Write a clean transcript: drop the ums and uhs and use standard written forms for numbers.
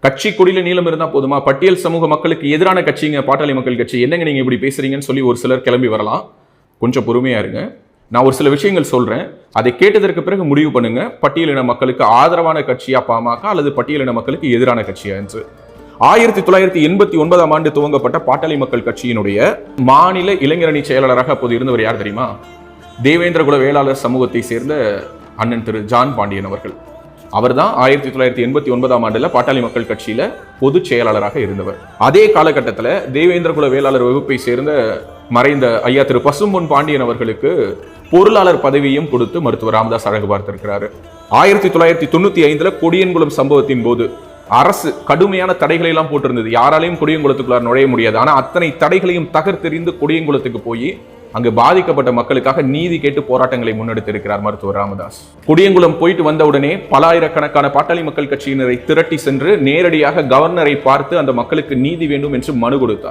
கட்சி கொடியில நீளம் இருந்தா போதுமா? பட்டியல் சமூக மக்களுக்கு எதிரான கட்சிங்க பாட்டாளி மக்கள் கட்சி, என்னங்க நீங்க இப்படி பேசுறீங்கன்னு சொல்லி ஒரு சிலர் கிளம்பி வரலாம். கொஞ்சம் பொறுமையா இருங்க. நான் ஒரு சில விஷயங்கள் சொல்றேன், அதை கேட்டதற்கு பிறகு முடிவு பண்ணுங்க, பட்டியலின மக்களுக்கு ஆதரவான கட்சியா பாமக அல்லது பட்டியலின மக்களுக்கு எதிரான கட்சியா என்று. 1989ஆம் ஆண்டு துவங்கப்பட்ட பாட்டாளி மக்கள் கட்சியினுடைய மாநில இளைஞரணி செயலாளராக அப்போது இருந்தவர் யார் தெரியுமா? தேவேந்திரகுல வேளாளர் சமூகத்தை சேர்ந்த அண்ணன் திரு ஜான் பாண்டியன் அவர்கள். அவர் தான் 1989ஆம் ஆண்டுல பாட்டாளி மக்கள் கட்சியில பொதுச் செயலாளராக இருந்தவர். அதே காலகட்டத்தில் தேவேந்திரகுல வேளாளர் வகுப்பை சேர்ந்த மறைந்த ஐயா திரு பசும்பொன் பாண்டியன் அவர்களுக்கு பொருளாளர் பதவியும் கொடுத்து மருத்துவர் ராமதாஸ் அழகு பார்த்திருக்கிறாரு. 1995 கொடியன்குளம் சம்பவத்தின் போது அரசு கடுமையான தடைகளை எல்லாம் போட்டிருந்தது. யாராலையும் கொடியங்குளத்துக்குள்ளார் நுழைய முடியாது. ஆனா அத்தனை தடைகளையும் தகர்த்தெறிந்து கொடியங்குளத்துக்கு போய் அங்கு பாதிக்கப்பட்ட மக்களுக்காக நீதி கேட்டு போராட்டங்களை முன்னெடுத்திருக்கிறார் மருத்துவர் ராமதாஸ். கொடியங்குளம் போயிட்டு வந்தவுடனே பல ஆயிரக்கணக்கான பாட்டாளி மக்கள் கட்சியினரை திரட்டி சென்று நேரடியாக கவர்னரை பார்த்து அந்த மக்களுக்கு நீதி வேண்டும் என்று மனு கொடுத்தார்.